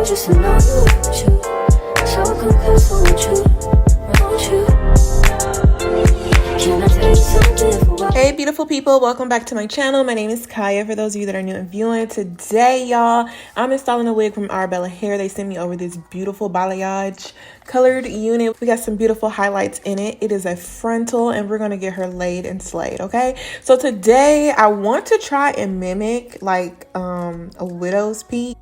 just to know you want you. So come close, I want you. Can I tell you something? Hey beautiful people, welcome back to my channel. My name is Kaya. For those of you that are new and viewing, today y'all, I'm installing a wig from Arabella hair. They sent me over this beautiful balayage colored unit. We got some beautiful highlights in it. It is a frontal and we're gonna get her laid and slayed. Okay, so today I want to try and mimic like a widow's peak,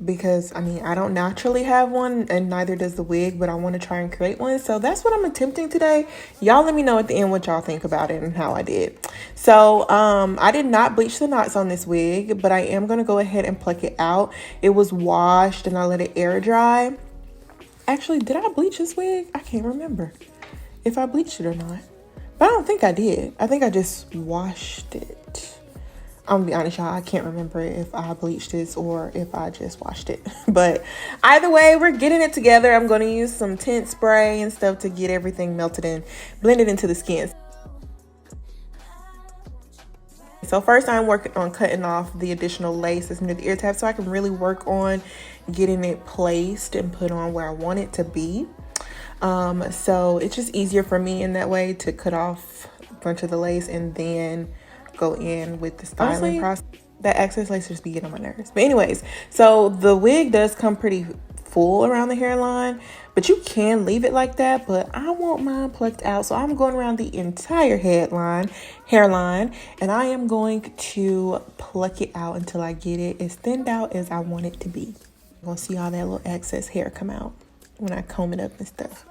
because I mean I don't naturally have one and neither does the wig, but I want to try and create one. So that's what I'm attempting today. Y'all let me know at the end what y'all think about it and how I did. So I did not bleach the knots on this wig, but I am going to go ahead and pluck it out. It was washed and I let it air dry. Actually, did I bleach this wig? I can't remember if I bleached it or not, but I don't think I did. I think I just washed it. I'm gonna be honest, y'all, I can't remember if I bleached this or if I just washed it. But either way, we're getting it together. I'm gonna use some tint spray and stuff to get everything melted and blended into the skin. So first I'm working on cutting off the additional lace that's near the ear tab so I can really work on getting it placed and put on where I want it to be. So it's just easier for me in that way to cut off a bunch of the lace and then go in with the styling process. That excess lace just be getting on my nerves. But anyways, so the wig does come pretty full around the hairline, but you can leave it like that, but I want mine plucked out. So I'm going around the entire hairline, and I am going to pluck it out until I get it as thinned out as I want it to be. I'm gonna see all that little excess hair come out when I comb it up and stuff.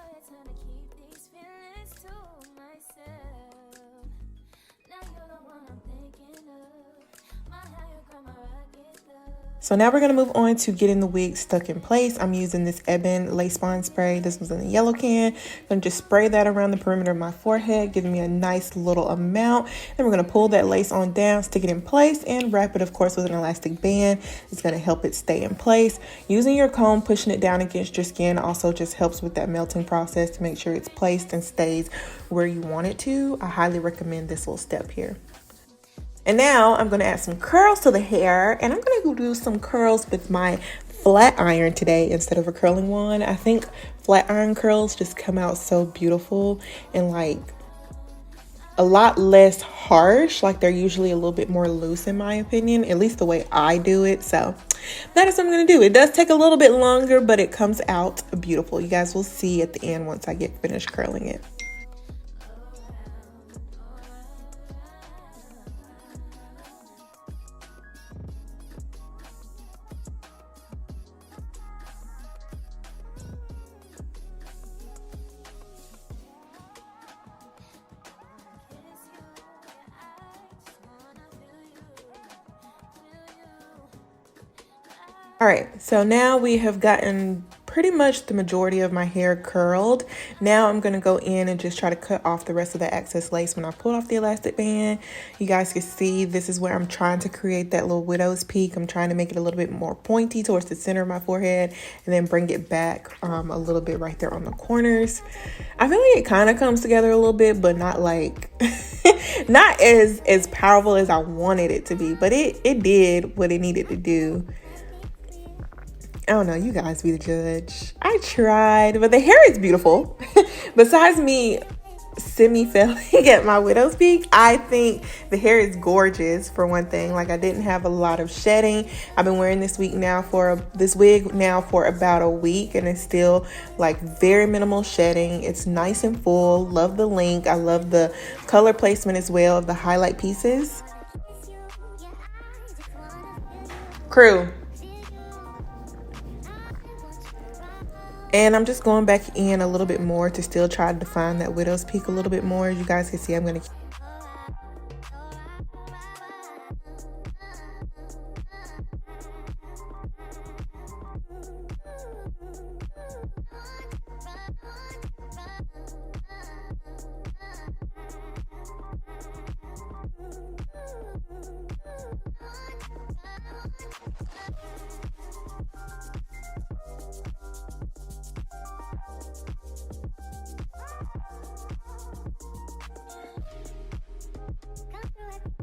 So now we're going to move on to getting the wig stuck in place. I'm using this Ebon Lace Bond spray. This was in the yellow can. I'm going to just spray that around the perimeter of my forehead, giving me a nice little amount. Then we're going to pull that lace on down, stick it in place, and wrap it, of course, with an elastic band. It's going to help it stay in place. Using your comb, pushing it down against your skin also just helps with that melting process to make sure it's placed and stays where you want it to. I highly recommend this little step here. And now I'm going to add some curls to the hair, and I'm going to go do some curls with my flat iron today instead of a curling one. I think flat iron curls just come out so beautiful and like a lot less harsh. Like they're usually a little bit more loose in my opinion, at least the way I do it. So that is what I'm going to do. It does take a little bit longer, but it comes out beautiful. You guys will see at the end once I get finished curling it. All right, so now we have gotten pretty much the majority of my hair curled. Now I'm going to go in and just try to cut off the rest of the excess lace. When I pull off the elastic band, you guys can see this is where I'm trying to create that little widow's peak. I'm trying to make it a little bit more pointy towards the center of my forehead and then bring it back a little bit right there on the corners. I feel like it kind of comes together a little bit, but not like not as powerful as I wanted it to be, but it did what it needed to do. I don't know, you guys be the judge. I tried, but the hair is beautiful. Besides me semi-failing at my widow's peak, I think the hair is gorgeous for one thing. Like I didn't have a lot of shedding. I've been wearing this wig now for about a week, and it's still like very minimal shedding. It's nice and full. Love the length. I love the color placement as well of the highlight pieces. Crew. And I'm just going back in a little bit more to still try to define that widow's peak a little bit more. As you guys can see, I'm going to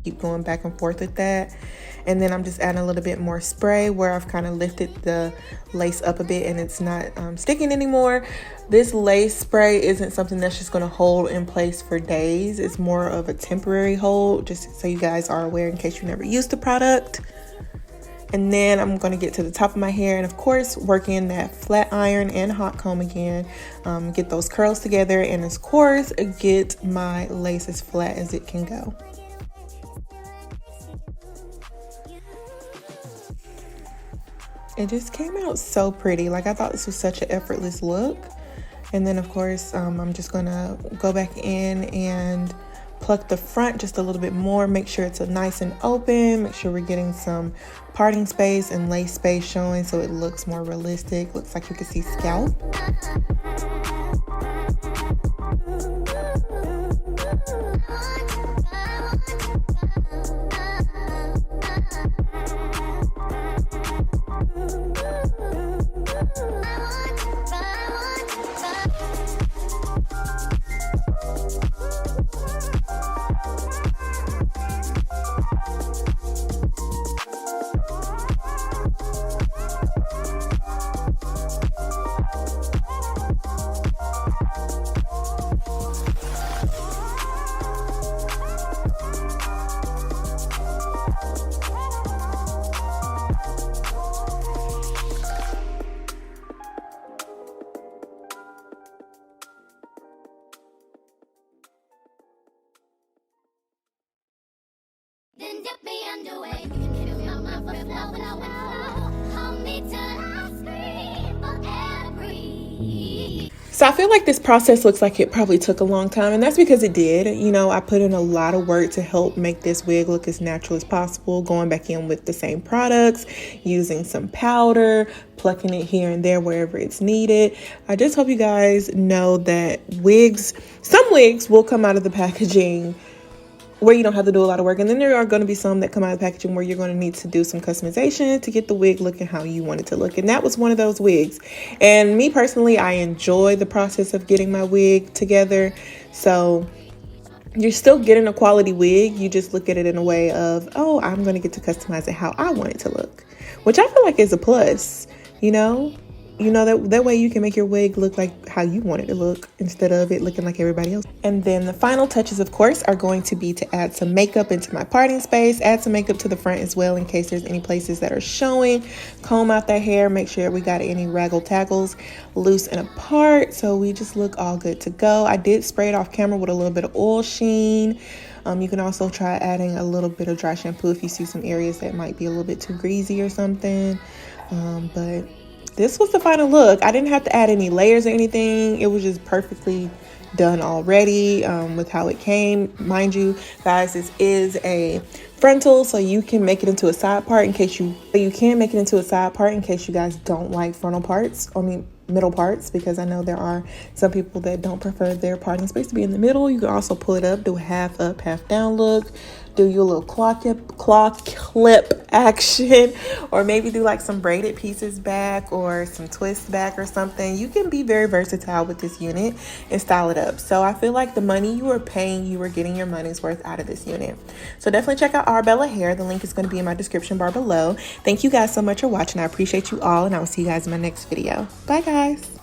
keep going back and forth with that. And then I'm just adding a little bit more spray where I've kind of lifted the lace up a bit and it's not sticking anymore. This lace spray isn't something that's just going to hold in place for days. It's more of a temporary hold, just so you guys are aware in case you never used the product. And then I'm going to get to the top of my hair and of course work in that flat iron and hot comb again, get those curls together, and of course get my lace as flat as it can go. It just came out so pretty. Like, I thought this was such an effortless look. And then of course I'm just gonna go back in and pluck the front just a little bit more, make sure it's nice and open, make sure we're getting some parting space and lace space showing so it looks more realistic, looks like you can see scalp. Then dip me underway. You can kill me on my foot, hold me till I scream for every. So I feel like this process looks like it probably took a long time, and that's because it did. You know, I put in a lot of work to help make this wig look as natural as possible, going back in with the same products, using some powder, plucking it here and there wherever it's needed. I just hope you guys know that some wigs will come out of the packaging where you don't have to do a lot of work, and then there are going to be some that come out of the packaging where you're going to need to do some customization to get the wig looking how you want it to look, and that was one of those wigs. And me personally, I enjoy the process of getting my wig together. So you're still getting a quality wig, you just look at it in a way of, oh, I'm going to get to customize it how I want it to look, which I feel like is a plus. That way you can make your wig look like how you want it to look instead of it looking like everybody else. And then the final touches, of course, are going to be to add some makeup into my parting space, add some makeup to the front as well in case there's any places that are showing. Comb out that hair, make sure we got any raggle taggles loose and apart so we just look all good to go. I did spray it off camera with a little bit of oil sheen. You can also try adding a little bit of dry shampoo if you see some areas that might be a little bit too greasy or something. But this was the final look. I didn't have to add any layers or anything. It was just perfectly done already with how it came. Mind you, guys, this is a frontal, so you can make it into a side part in case you guys don't like frontal parts. Middle parts, because I know there are some people that don't prefer their parting space to be in the middle. You can also pull it up, do a half up, half down look, do your little claw clip action, or maybe do like some braided pieces back or some twists back or something. You can be very versatile with this unit and style it up. So I feel like the money you were paying, you were getting your money's worth out of this unit. So definitely check out Arabella hair. The link is going to be in my description bar below. Thank you guys so much for watching. I appreciate you all, and I will see you guys in my next video. Bye guys.